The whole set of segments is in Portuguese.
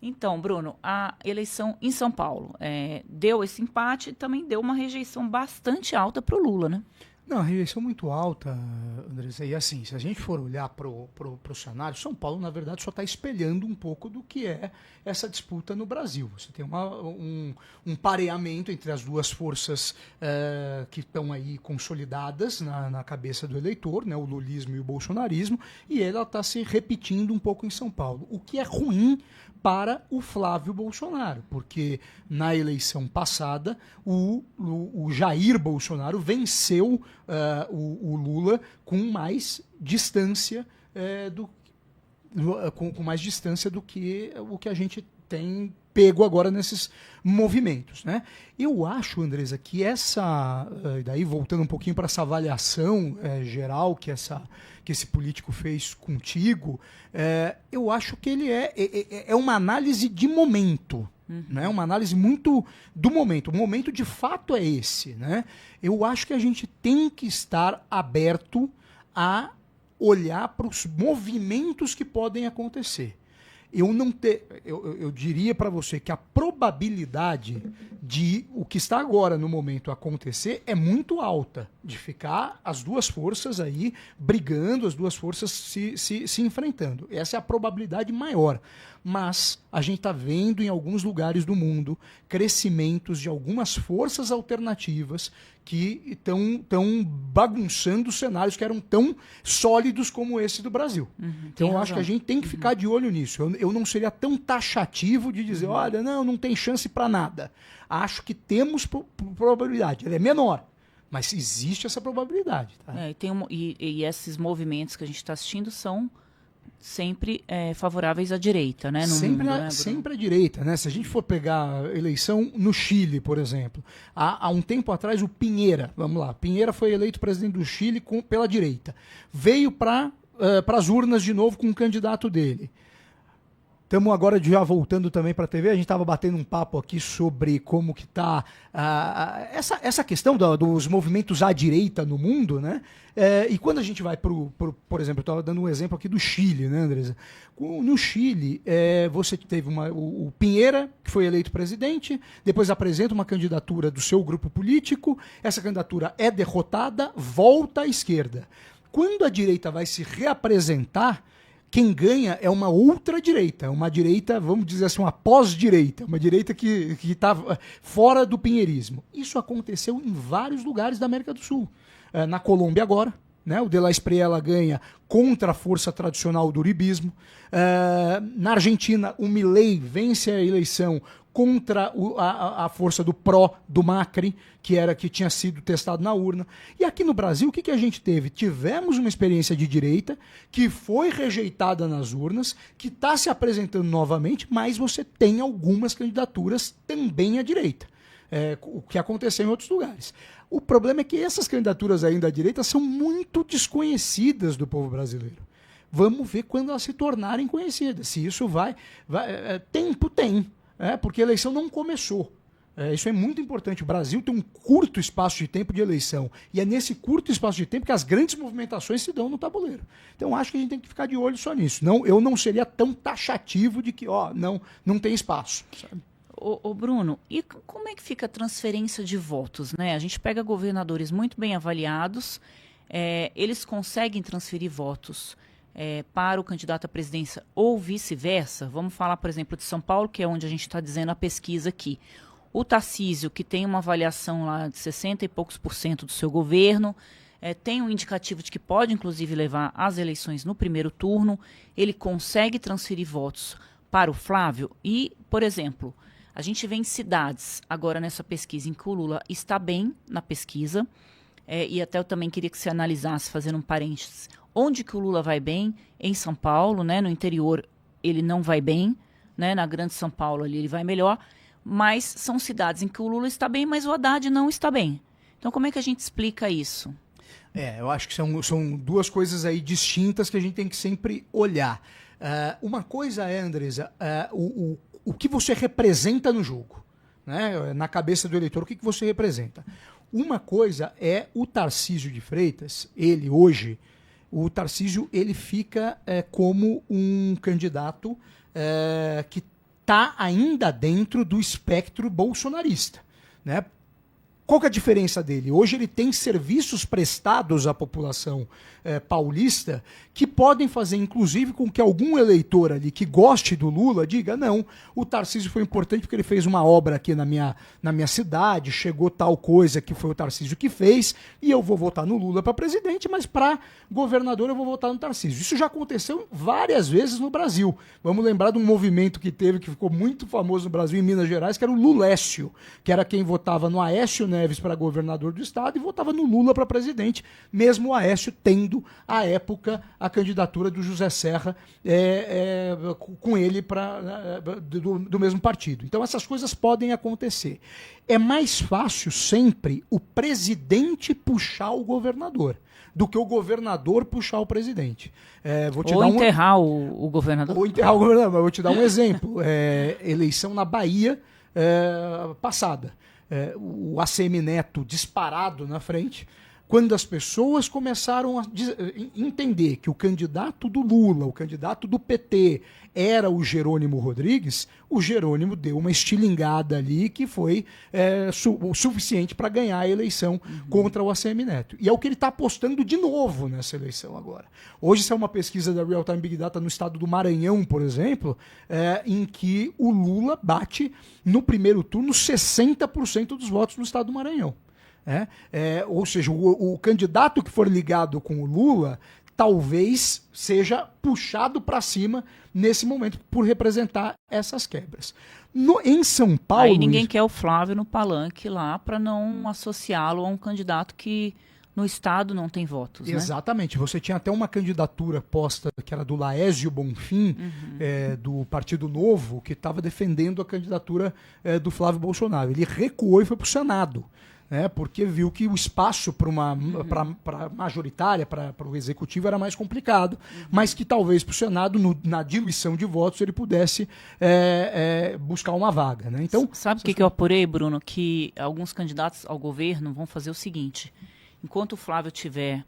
Então, Bruno, a eleição em São Paulo deu esse empate e também deu uma rejeição bastante alta para o Lula, né? Não, a rejeição muito alta, Andressa. E assim, se a gente for olhar para o cenário, São Paulo, na verdade, só está espelhando um pouco do que é essa disputa no Brasil. Você tem um pareamento entre as duas forças que estão aí consolidadas na cabeça do eleitor, né, o lulismo e o bolsonarismo, e ela está se repetindo um pouco em São Paulo, o que é ruim para o Flávio Bolsonaro, porque na eleição passada o Jair Bolsonaro venceu o Lula com mais distância com mais distância do que o que a gente tem pego agora nesses movimentos, né? Eu acho, Andresa, que daí voltando um pouquinho para essa avaliação geral que esse político fez contigo, eu acho que ele é uma análise de momento, né? Uma análise muito do momento. O momento de fato é esse, né? Eu acho que a gente tem que estar aberto a olhar para os movimentos que podem acontecer. Eu diria para você que a probabilidade de o que está agora no momento acontecer é muito alta, de ficar as duas forças aí brigando, as duas forças se enfrentando. Essa é a probabilidade maior. Mas a gente está vendo em alguns lugares do mundo crescimentos de algumas forças alternativas que estão bagunçando cenários que eram tão sólidos como esse do Brasil. Então eu acho que a gente tem que ficar de olho nisso. Eu não seria tão taxativo de dizer, olha, não tem chance para nada. Acho que temos probabilidade. Ela é menor, mas existe essa probabilidade. Tá? E esses movimentos que a gente está assistindo são sempre favoráveis à direita, né? Sempre à direita, né? Se a gente for pegar a eleição no Chile, por exemplo, há um tempo atrás o Piñera, vamos lá, Piñera foi eleito presidente do Chile pela direita, veio para as urnas de novo com o candidato dele. Estamos agora já voltando também para a TV, a gente estava batendo um papo aqui sobre como que está essa questão dos movimentos à direita no mundo, né? E quando a gente vai por exemplo, eu estava dando um exemplo aqui do Chile, né, Andresa? No Chile, você teve o Piñera, que foi eleito presidente, depois apresenta uma candidatura do seu grupo político, essa candidatura é derrotada, volta à esquerda. Quando a direita vai se reapresentar, quem ganha é uma outra direita, uma direita, vamos dizer assim, uma pós-direita, uma direita que está fora do pinheirismo. Isso aconteceu em vários lugares da América do Sul. Na Colômbia agora, né, o de la Espriella ganha contra a força tradicional do uribismo. Na Argentina, o Milei vence a eleição contra a força do PRO, do Macri, que tinha sido testado na urna. E aqui no Brasil, o que a gente teve? Tivemos uma experiência de direita que foi rejeitada nas urnas, que está se apresentando novamente, mas você tem algumas candidaturas também à direita. O que aconteceu em outros lugares. O problema é que essas candidaturas ainda à direita são muito desconhecidas do povo brasileiro. Vamos ver quando elas se tornarem conhecidas. Se isso tempo tem. Porque a eleição não começou. Isso é muito importante. O Brasil tem um curto espaço de tempo de eleição. E é nesse curto espaço de tempo que as grandes movimentações se dão no tabuleiro. Então acho que a gente tem que ficar de olho só nisso. Eu não seria tão taxativo de que não tem espaço. Sabe? Ô Bruno, e como é que fica a transferência de votos, né? A gente pega governadores muito bem avaliados, eles conseguem transferir votos para o candidato à presidência ou vice-versa. Vamos falar, por exemplo, de São Paulo, que é onde a gente está dizendo a pesquisa aqui. O Tarcísio, que tem uma avaliação lá de 60 e poucos % do seu governo, tem um indicativo de que pode, inclusive, levar às eleições no primeiro turno. Ele consegue transferir votos para o Flávio e, por exemplo, a gente vê em cidades, agora nessa pesquisa, em que o Lula está bem na pesquisa, e até eu também queria que você analisasse, fazendo um parênteses, onde que o Lula vai bem? Em São Paulo, né? No interior ele não vai bem, né? Na grande São Paulo ali ele vai melhor, mas são cidades em que o Lula está bem, mas o Haddad não está bem. Então como é que a gente explica isso? Eu acho que são duas coisas aí distintas que a gente tem que sempre olhar. Uma coisa Andresa, o que você representa no jogo, né? Na cabeça do eleitor, o que você representa. Uma coisa é o Tarcísio de Freitas, ele hoje, o Tarcísio ele fica como um candidato que está ainda dentro do espectro bolsonarista, né? Qual que é a diferença dele? Hoje ele tem serviços prestados à população paulista que podem fazer, inclusive, com que algum eleitor ali que goste do Lula diga, não, o Tarcísio foi importante porque ele fez uma obra aqui na minha cidade, chegou tal coisa que foi o Tarcísio que fez, e eu vou votar no Lula para presidente, mas para governador eu vou votar no Tarcísio. Isso já aconteceu várias vezes no Brasil. Vamos lembrar de um movimento que teve, que ficou muito famoso no Brasil, em Minas Gerais, que era o Lulécio, que era quem votava no Aécio Neves para governador do estado e votava no Lula para presidente, mesmo o Aécio tendo, à época, a candidatura do José Serra com ele do mesmo partido. Então essas coisas podem acontecer. É mais fácil sempre o presidente puxar o governador do que o governador puxar o presidente. Ou enterrar o governador. Ou enterrar o governador. Vou te dar um exemplo. Eleição na Bahia passada. O ACM Neto disparado na frente, quando as pessoas começaram a entender que o candidato do Lula, o candidato do PT, era o Jerônimo Rodrigues, o Jerônimo deu uma estilingada ali que foi o suficiente para ganhar a eleição contra o ACM Neto. E é o que ele está apostando de novo nessa eleição agora. Hoje isso é uma pesquisa da Real Time Big Data no estado do Maranhão, por exemplo, em que o Lula bate no primeiro turno 60% dos votos no estado do Maranhão. Ou seja, o candidato que for ligado com o Lula talvez seja puxado para cima nesse momento por representar essas quebras. Em São Paulo... Aí ninguém quer o Flávio no palanque lá para não associá-lo a um candidato que no estado não tem votos. Exatamente. Né? Você tinha até uma candidatura posta que era do Laésio Bonfim, do Partido Novo, que estava defendendo a candidatura do Flávio Bolsonaro. Ele recuou e foi para o Senado. Porque viu que o espaço para majoritária, para o executivo, era mais complicado, mas que talvez para o Senado, na diluição de votos, ele pudesse buscar uma vaga. Né? Então, sabe o que eu apurei, Bruno? Que alguns candidatos ao governo vão fazer o seguinte: enquanto o Flávio estiver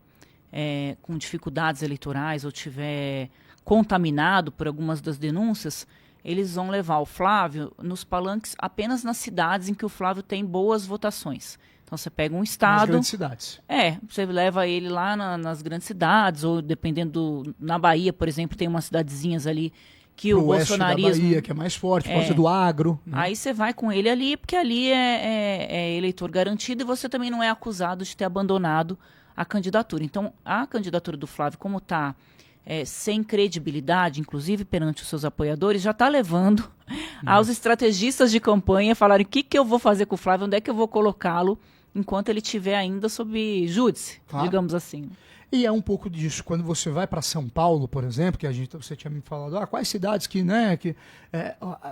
com dificuldades eleitorais ou estiver contaminado por algumas das denúncias, eles vão levar o Flávio nos palanques apenas nas cidades em que o Flávio tem boas votações. Então você pega um estado... Nas grandes cidades. Você leva ele lá nas grandes cidades, ou dependendo na Bahia, por exemplo, tem umas cidadezinhas ali que o bolsonarismo... da Bahia, que é mais forte, pode ser do agro. Né? Aí você vai com ele ali, porque ali é eleitor garantido e você também não é acusado de ter abandonado a candidatura. Então, a candidatura do Flávio, como está... sem credibilidade, inclusive perante os seus apoiadores, já está levando aos estrategistas de campanha a falarem o que eu vou fazer com o Flávio, onde é que eu vou colocá-lo enquanto ele estiver ainda sob júdice, digamos assim. E é um pouco disso. Quando você vai para São Paulo, por exemplo, que você tinha me falado, quais cidades que...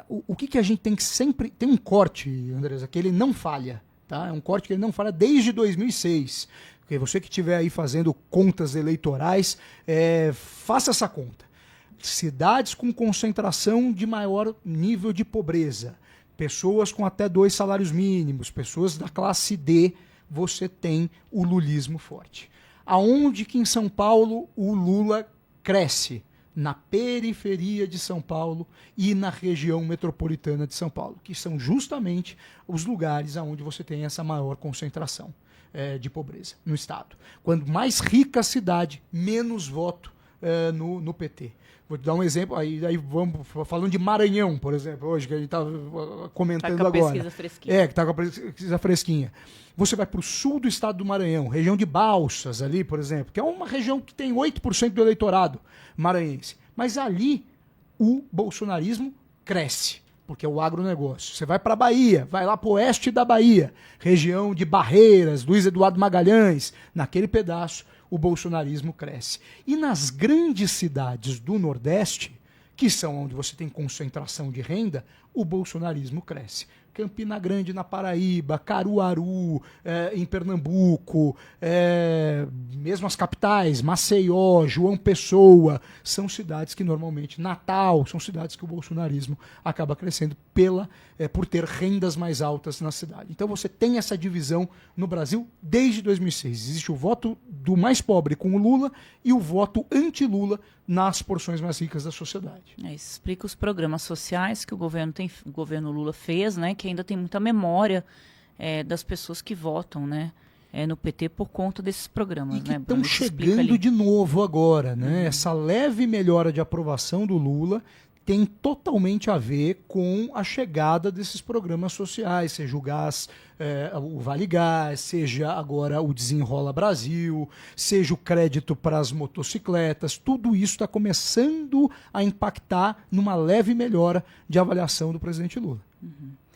o que a gente tem que sempre... Tem um corte, Andresa, que ele não falha. Tá? É um corte que ele não falha desde 2006. Porque você que estiver aí fazendo contas eleitorais, faça essa conta. Cidades com concentração de maior nível de pobreza, pessoas com até 2 salários mínimos, pessoas da classe D, você tem o lulismo forte. Aonde que em São Paulo o Lula cresce? Na periferia de São Paulo e na região metropolitana de São Paulo, que são justamente os lugares onde você tem essa maior concentração de pobreza no estado. Quanto mais rica a cidade, menos voto no PT. Vou te dar um exemplo, aí vamos falando de Maranhão, por exemplo, hoje, que a gente está comentando agora. Pesquisa fresquinha. Que está com a pesquisa fresquinha. Você vai para o sul do estado do Maranhão, região de Balsas ali, por exemplo, que é uma região que tem 8% do eleitorado maranhense. Mas ali o bolsonarismo cresce, porque é o agronegócio. Você vai para a Bahia, vai lá para o oeste da Bahia, região de Barreiras, Luiz Eduardo Magalhães, naquele pedaço o bolsonarismo cresce. E nas grandes cidades do Nordeste, que são onde você tem concentração de renda, o bolsonarismo cresce. Campina Grande, na Paraíba, Caruaru, em Pernambuco, mesmo as capitais, Maceió, João Pessoa, são cidades que normalmente, Natal, são cidades que o bolsonarismo acaba crescendo por ter rendas mais altas na cidade. Então você tem essa divisão no Brasil desde 2006. Existe o voto do mais pobre com o Lula e o voto anti-Lula nas porções mais ricas da sociedade. Isso explica os programas sociais que o governo Lula fez, né, que ainda tem muita memória das pessoas que votam, né, no PT por conta desses programas. E que né, estão chegando de novo agora. Né? Essa leve melhora de aprovação do Lula tem totalmente a ver com a chegada desses programas sociais, seja o gás, o Vale Gás, seja agora o Desenrola Brasil, seja o crédito para as motocicletas, tudo isso está começando a impactar numa leve melhora de avaliação do presidente Lula.